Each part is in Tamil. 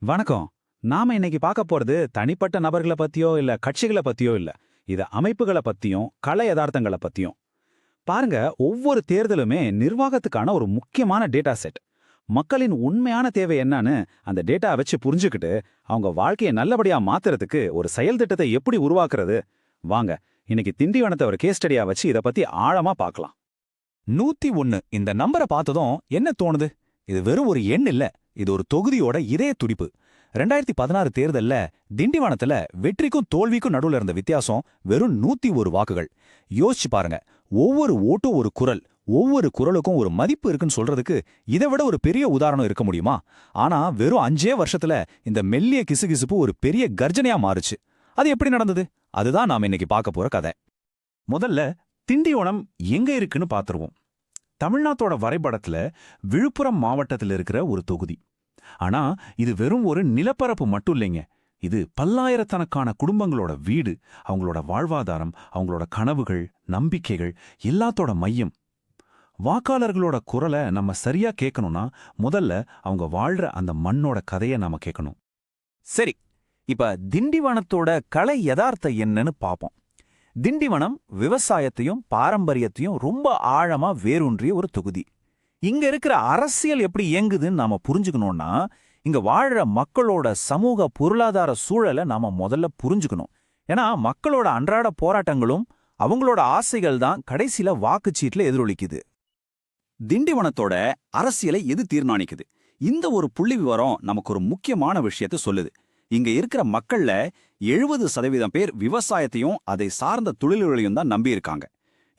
வணக்கம். நாம இன்னைக்கு பார்க்க போறது தனிப்பட்ட நபர்கள பத்தியோ இல்ல கட்சிகள பத்தியோ இல்ல. இது அமைப்புகள பத்தியும் கள யதார்த்தங்கள பத்தியும். பாருங்க, ஒவ்வொரு தேர்தலுமே நிர்வாகத்துக்கான ஒரு முக்கியமான டேட்டா செட். மக்களின் உண்மையான தேவை என்னன்னு அந்த டேட்டா வச்சு புரிஞ்சுக்கிட்டு அவங்க வாழ்க்கையை நல்லபடியா மாத்துறதுக்கு ஒரு செயல் திட்டத்தை எப்படி உருவாக்குறது. வாங்க, இன்னைக்கு திண்டிவனத்தை ஒரு கேஸ் ஸ்டடியா வச்சு இத பத்தி ஆழமா பார்க்கலாம். 101 இந்த நம்பரை பார்த்ததும் என்ன தோணுது? இது வெறும் ஒரு எண் இல்ல, இது ஒரு தொகுதியோட இதய துடிப்பு. 2016 தேர்தல்ல திண்டிவனத்துல வெற்றிக்கும் தோல்விக்கும் நடுவுல இருந்த வித்தியாசம் வெறும் 101 வாக்குகள். யோசிச்சு பாருங்க, ஒவ்வொரு ஓட்டும் ஒரு குரல், ஒவ்வொரு குரலுக்கும் ஒரு மதிப்பு இருக்குன்னு சொல்றதுக்கு இதை விட ஒரு பெரிய உதாரணம் இருக்க முடியுமா? ஆனா வெறும் 5 வருஷத்துல இந்த மெல்லிய கிசுகிசுப்பு ஒரு பெரிய கர்ஜனையா மாறுச்சு. அது எப்படி நடந்தது? அதுதான் நாம இன்னைக்கு பார்க்க போற கதை. முதல்ல திண்டிவனம் எங்க இருக்குன்னு பாத்துருவோம். தமிழ்நாட்டோட வரைபடத்துல விழுப்புரம் மாவட்டத்தில் இருக்கிற ஒரு தொகுதி. ஆனா இது வெறும் ஒரு நிலப்பரப்பு மட்டும் இல்லைங்க. இது பல்லாயிரக்கணக்கான குடும்பங்களோட வீடு, அவங்களோட வாழ்வாதாரம், அவங்களோட கனவுகள், நம்பிக்கைகள் எல்லாத்தோட மையம். வாக்காளர்களோட குரலை நம்ம சரியா கேட்கணும்னா முதல்ல அவங்க வாழ்ற அந்த மண்ணோட கதையை நாம கேட்கணும். சரி, இப்ப திண்டிவனத்தோட கலை யதார்த்தம் என்னன்னு பாப்போம். திண்டிவனம் விவசாயத்தையும் பாரம்பரியத்தையும் ரொம்ப ஆழமா வேரூன்றிய ஒரு தொகுதி. இங்க இருக்கிற அரசியல் எப்படி இயங்குதுன்னு நாம புரிஞ்சுக்கணும்னா இங்க வாழற மக்களோட சமூக பொருளாதார சூழலை நாம முதல்ல புரிஞ்சுக்கணும். ஏன்னா மக்களோட அன்றாட போராட்டங்களும் அவங்களோட ஆசைகள் தான் கடைசியில வாக்குச்சீட்டுல எதிரொலிக்குது. திண்டிவனத்தோட அரசியலை எது தீர்மானிக்குது? இந்த ஒரு புள்ளி விவரம் நமக்கு ஒரு முக்கியமான விஷயத்த சொல்லுது. இங்க இருக்கிற மக்கள்ல 70% பேர் விவசாயத்தையும் அதை சார்ந்த தொழில்களையும் தான் நம்பி இருக்காங்க.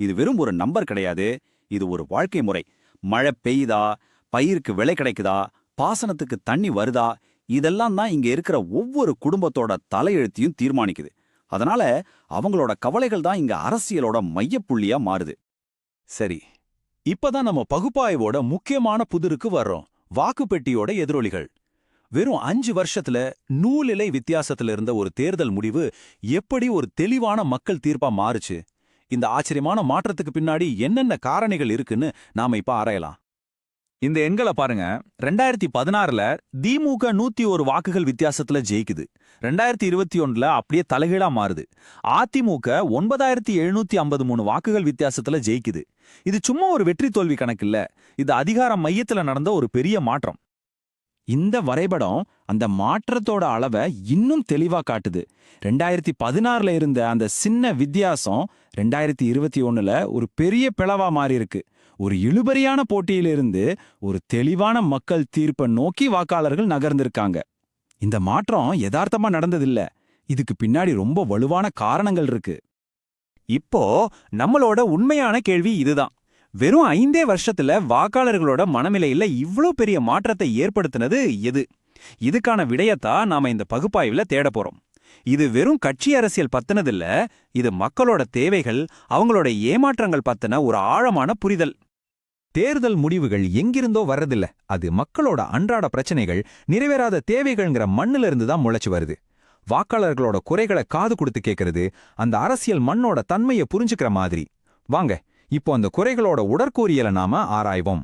இது வெறும் ஒரு நம்பர் கிடையாது, இது ஒரு வாழ்க்கை முறை. மழை பெய்யுதா, பயிருக்கு விலை கிடைக்குதா, பாசனத்துக்கு தண்ணி வருதா, இதெல்லாம் தான் இங்க இருக்கிற ஒவ்வொரு குடும்பத்தோட தலையெழுத்தையும் தீர்மானிக்குது. அதனால அவங்களோட கவலைகள் தான் இங்க அரசியலோட மையப்புள்ளியா மாறுது. சரி, இப்பதான் நம்ம பகுப்பாய்வோட முக்கியமான புதிருக்கு வர்றோம். வாக்குப்பெட்டியோட எதிரொலிகள். வெறும் 5 வருஷத்துல நூலிலை வித்தியாசத்துல இருந்த ஒரு தேர்தல் முடிவு எப்படி ஒரு தெளிவான மக்கள் தீர்ப்பா மாறுச்சு? இந்த ஆச்சரியமான மாற்றத்துக்கு பின்னாடி என்னென்ன காரணிகள் இருக்குன்னு நாம இப்ப ஆராயலாம். இந்த எண்களை பாருங்க. 2016ல திமுக 101 வாக்குகள் வித்தியாசத்துல ஜெயிக்குது. 2021ல அப்படியே தலைகீழா மாறுது. அதிமுக 9753 வாக்குகள் வித்தியாசத்துல ஜெயிக்குது. இது சும்மா ஒரு வெற்றி தோல்வி கணக்கு இல்ல, இது அதிகார மையத்துல நடந்த ஒரு பெரிய மாற்றம். இந்த வரைபடம் அந்த மாற்றத்தோட அளவை இன்னும் தெளிவா காட்டுது. 2016ல இருந்த அந்த சின்ன வித்தியாசம் 2021ல ஒரு பெரிய பிளவா மாறி இருக்கு. ஒரு இழுபறியான போட்டியிலிருந்து ஒரு தெளிவான மக்கள் தீர்ப்பை நோக்கி வாக்காளர்கள் நகர்ந்திருக்காங்க. இந்த மாற்றம் யதார்த்தமா நடந்ததில்ல, இதுக்கு பின்னாடி ரொம்ப வலுவான காரணங்கள் இருக்கு. இப்போ நம்மளோட உண்மையான கேள்வி இதுதான். வெறும் 5 வருஷத்துல வாக்காளர்களோட மனநிலையில இவ்ளோ பெரிய மாற்றத்தை ஏற்படுத்தினது எது? இதுக்கான விடையத்தான் நாம இந்த பகுப்பாய்வுல தேட போறோம். இது வெறும் கட்சி அரசியல் பத்தினதில்ல, இது மக்களோட தேவைகள், அவங்களோட ஏமாற்றங்கள் பத்தின ஒரு ஆழமான புரிதல். தேர்தல் முடிவுகள் எங்கிருந்தோ வர்றதில்ல, அது மக்களோட அன்றாட பிரச்சனைகள், நிறைவேறாத தேவைகள்ங்கிற மண்ணுல இருந்து தான் முளைச்சு வருது. வாக்காளர்களோட குறைகளை காது கொடுத்து கேட்கறது அந்த அரசியல் மண்ணோட தன்மையை புரிஞ்சுக்கிற மாதிரி. வாங்க, இப்போ அந்த குறைகளோட உடற்கூறியலை நாம ஆராய்வோம்.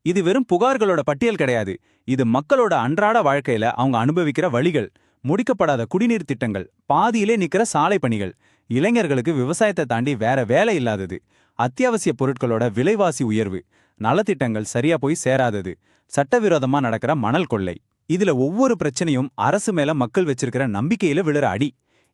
இது வெறும் புகார்களோட பட்டியல் கிடையாது. இது மக்களோட அன்றாட வாழ்க்கையில அவங்க அனுபவிக்கிற வழிகள், முடிக்கப்படாத குடிநீர் திட்டங்கள், பாதியிலே நிக்கிற சாலை பணிகள், இளைஞர்களுக்கு விவசாயத்தை தாண்டி வேற வேலை இல்லாதது, அத்தியாவசிய பொருட்களோட விலைவாசி உயர்வு, நலத்திட்டங்கள் சரியா போய் சேராதது, சட்டவிரோதமா நடக்கிற மணல் கொள்ளை. இதுல ஒவ்வொரு பிரச்சனையும் அரசு மேல மக்கள் வச்சிருக்கிற நம்பிக்கையில விழுற அடி.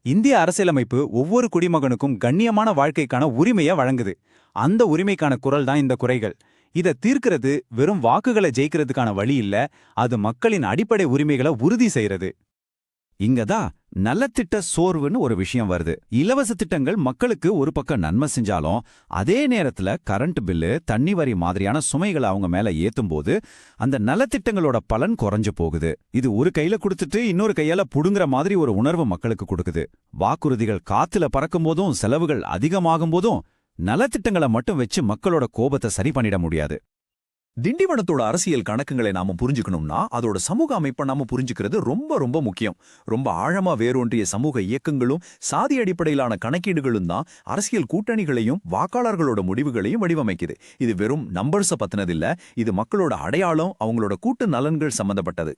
இந்திய அரசியலமைப்பு ஒவ்வொரு குடிமகனுக்கும் கண்ணியமான வாழ்க்கைக்கான உரிமையை வழங்குது. அந்த உரிமைக்கான குரல் தான் இந்த குறைகள். இதை தீர்க்கிறது வெறும் வாக்குகளை ஜெயிக்கிறதுக்கான வழி இல்ல, அது மக்களின் அடிப்படை உரிமைகளை உறுதி செய்யறது. இங்கதான் நலத்திட்ட சோர்வுன்னு ஒரு விஷயம் வருது. இலவச திட்டங்கள் மக்களுக்கு ஒரு பக்கம் நன்மை செஞ்சாலும் அதே நேரத்துல கரண்ட் பில்லு, தண்ணி வரி மாதிரியான சுமைகளை அவங்க மேல ஏத்தும்போது அந்த நலத்திட்டங்களோட பலன் குறைஞ்சு போகுது. இது ஒரு கையில கொடுத்துட்டு இன்னொரு கையால புடுங்குற மாதிரி ஒரு உணர்வு மக்களுக்கு கொடுக்குது. வாக்குறுதிகள் காத்துல பறக்கும் போதும் செலவுகள் அதிகமாகும் போதும் நலத்திட்டங்களை மட்டும் வச்சு மக்களோட கோபத்தை சரி பண்ணிட முடியாது. திண்டிவனத்தோட அரசியல் கணக்குகளை நாம புரிஞ்சுக்கணும்னா அதோட சமூக அமைப்பை நாம புரிஞ்சுக்கிறது ரொம்ப ரொம்ப முக்கியம். ரொம்ப ஆழமா வேரூன்றிய சமூக இயக்கங்களும் சாதி அடிப்படையிலான கணக்கீடுகளும் தான் அரசியல் கூட்டணிகளையும் வாக்காளர்களோட முடிவுகளையும் வடிவமைக்குது. இது வெறும் நம்பர்ஸை பத்தினதில்ல, இது மக்களோட அடையாளம், அவங்களோட கூட்டு நலன்கள் சம்பந்தப்பட்டது.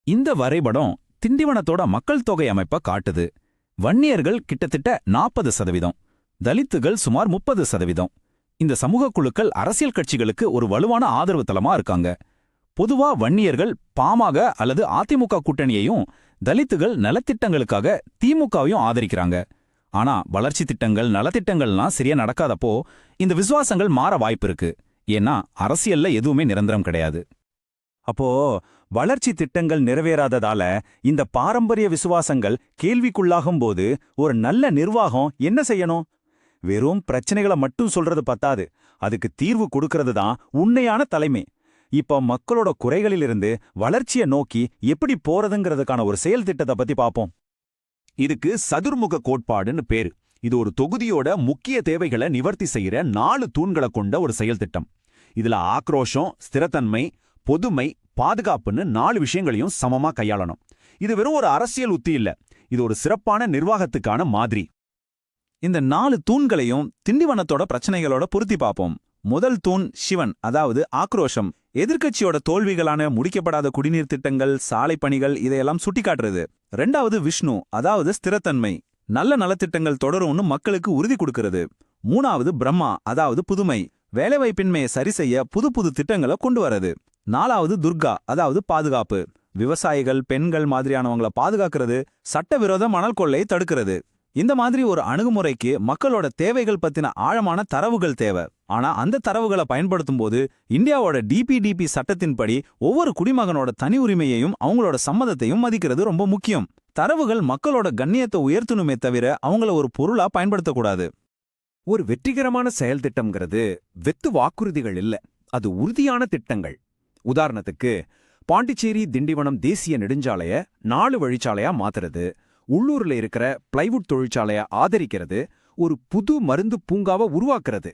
இந்த வரைபடம் திண்டிவனத்தோட மக்கள் தொகை அமைப்பை காட்டுது. வன்னியர்கள் கிட்டத்தட்ட 40%, தலித்துகள் சுமார் 30%. இந்த சமூக குழுக்கள் அரசியல் கட்சிகளுக்கு ஒரு வலுவான ஆதரவு தளமா இருக்காங்க. பொதுவா வன்னியர்கள் பாமக அல்லது அதிமுக கூட்டணியையும், தலித்துகள் நலத்திட்டங்களுக்காக திமுகவையும் ஆதரிக்கிறாங்க. ஆனா வளர்ச்சி திட்டங்கள், நலத்திட்டங்கள்லாம் சரியா நடக்காதப்போ இந்த விசுவாசங்கள் மாற வாய்ப்பு இருக்கு. ஏன்னா அரசியல்ல எதுவுமே நிரந்தரம் கிடையாது. அப்போ வளர்ச்சி திட்டங்கள் நிறைவேறாததால இந்த பாரம்பரிய விசுவாசங்கள் கேள்விக்குள்ளாகும்போது ஒரு நல்ல நிர்வாகம் என்ன செய்யணும்? வெறும் பிரச்சனைகளை மட்டும் சொல்றது பத்தாது, அதுக்கு தீர்வு கொடுக்கறது தான் உண்மையான தலைமை. இப்ப மக்களோட குறைகளிலிருந்து வளர்ச்சியை நோக்கி எப்படி போறதுங்கிறதுக்கான ஒரு செயல் திட்டத்தை பத்தி பாப்போம். இதுக்கு சதுர்முக கோட்பாடுன்னு பேரு. இது ஒரு தொகுதியோட முக்கிய தேவைகளை நிவர்த்தி செய்யற 4 தூண்களை கொண்ட ஒரு செயல் திட்டம். இதுல ஆக்ரோஷம், ஸ்திரத்தன்மை, பொதுமை, பாதுகாப்புன்னு 4 விஷயங்களையும் சமமா கையாளணும். இது வெறும் ஒரு அரசியல் உத்தி இல்ல, இது ஒரு சிறப்பான நிர்வாகத்துக்கான மாதிரி. இந்த 4 தூண்களையும் திண்டிவனத்தோட பிரச்சனைகளோட பொருத்தி பார்ப்போம். முதல் தூண் சிவன், அதாவது ஆக்ரோஷம். எதிர்க்கட்சியோட தோல்விகளான முடிக்கப்படாத குடிநீர் திட்டங்கள், சாலை பணிகள் இதையெல்லாம் சுட்டிக்காட்டுறது. 2வது விஷ்ணு, அதாவது ஸ்திரத்தன்மை. நல்ல நலத்திட்டங்கள் தொடரும்னு மக்களுக்கு உறுதி கொடுக்கிறது. 3வது பிரம்மா, அதாவது புதுமை. வேலைவாய்ப்பின்மையை சரி செய்ய புது புது திட்டங்களை கொண்டு வரது. 4வது துர்கா, அதாவது பாதுகாப்பு. விவசாயிகள், பெண்கள் மாதிரியானவங்கள பாதுகாக்கிறது, சட்டவிரோத மணல் கொள்ளையை தடுக்கிறது. இந்த மாதிரி ஒரு அணுகுமுறைக்கு மக்களோட தேவைகள் பத்தின ஆழமான தரவுகள் தேவை. ஆனா அந்த தரவுகளை பயன்படுத்தும் போது இந்தியாவோட டிபிடிபி சட்டத்தின்படி ஒவ்வொரு குடிமகனோட தனி உரிமையையும் அவங்களோட சம்மதத்தையும் மதிக்கிறது ரொம்ப முக்கியம். தரவுகள் மக்களோட கண்ணியத்தை உயர்த்தணுமே தவிர அவங்கள ஒரு பொருளா பயன்படுத்தக்கூடாது. ஒரு வெற்றிகரமான செயல் திட்டம்ங்கிறது வெத்து வாக்குறுதிகள் இல்ல, அது உறுதியான திட்டங்கள். உதாரணத்துக்கு பாண்டிச்சேரி திண்டிவனம் தேசிய நெடுஞ்சாலைய 4 வழிச்சாலையா மாத்துறது, உள்ளூர்ல இருக்கிற பிளைவுட் தொழிற்சாலைய ஆதரிக்கிறது, ஒரு புது மருந்து பூங்காவை உருவாக்குறது.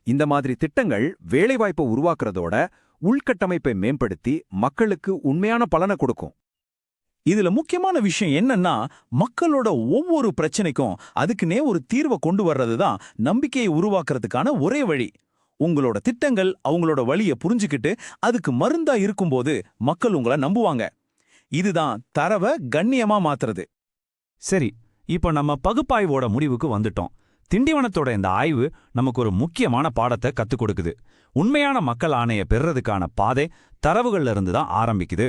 இந்த மாதிரி திட்டங்கள் வேலைவாய்ப்பை உருவாக்குறதோட உள்கட்டமைப்பை மேம்படுத்தி மக்களுக்கு உண்மையான பலனை கொடுக்கும். இதுல முக்கியமான விஷயம் என்னன்னா, மக்களோட ஒவ்வொரு பிரச்சனைக்கும் அதுக்குன்னே ஒரு தீர்வை கொண்டு வர்றதுதான் நம்பிக்கையை உருவாக்குறதுக்கான ஒரே வழி. உங்களோட திட்டங்கள் அவங்களோட வழியை புரிஞ்சுக்கிட்டு அதுக்கு மருந்தா இருக்கும்போது மக்கள் உங்களை நம்புவாங்க. இதுதான் தரவை கண்ணியமா மாத்துறது. சரி, இப்ப நம்ம பகுப்பாய்வோட முடிவுக்கு வந்துட்டோம். திண்டிவனத்தோட இந்த ஆய்வு நமக்கு ஒரு முக்கியமான பாடத்தை கத்துக் கொடுக்குது. உண்மையான மக்கள் ஆணைய பெறுறதுக்கான பாதை தரவுகள்ல இருந்து தான் ஆரம்பிக்குது.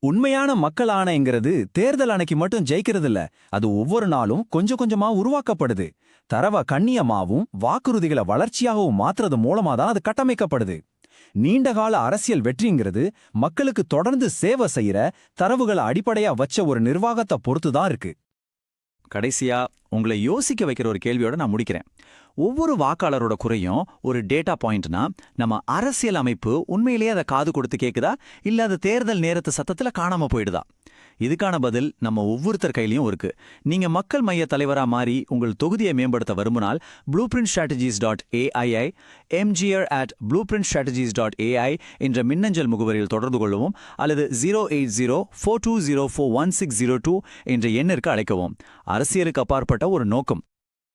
உண்மையான மக்கள் ஆணைங்கிறது தேர்தல் அன்னைக்கு மட்டும் ஜெயிக்கிறது இல்ல, அது ஒவ்வொரு நாளும் கொஞ்சம் கொஞ்சமா உருவாக்கப்படுது. தரவ கண்ணியமாவும் வாக்குறுதிகளை வளர்ச்சியாகவும் மாத்துறது மூலமா தான் அது கட்டமைக்கப்படுது. நீண்டகால அரசியல் வெற்றிங்கிறது மக்களுக்கு தொடர்ந்து சேவை செய்யற தரவுகளை அடிப்படையா வச்ச ஒரு நிர்வாகத்தை பொறுத்துதான் இருக்கு. கடைசியா உங்களை யோசிக்க வைக்கிற ஒரு கேள்வியோட நான் முடிக்கிறேன். ஒவ்வொரு வாக்காளரோட குறையும் ஒரு டேட்டா பாயிண்ட்னா, நம்ம அரசியல் அமைப்பு உண்மையிலேயே அதை காது கொடுத்து கேக்குதா, இல்ல அது தேர்தல் நேரத்து சத்தத்துல காணாம போயிடுதா? இதுக்கான பதில் நம்ம ஒவ்வொருத்தர் கையிலையும் இருக்கு. நீங்க மக்கள் மைய தலைவரா மாறி உங்கள் தொகுதியை மேம்படுத்த விரும்பினால் blueprintstrategies.ai, mgr@blueprintstrategies.ai என்ற மின்னஞ்சல் முகவரியில் தொடர்பு கொள்ளவும், அல்லது 08042041602 என்ற எண்ணிற்கு அழைக்கவும். அரசியலுக்கு அப்பாற்பட்ட ஒரு நோக்கம்,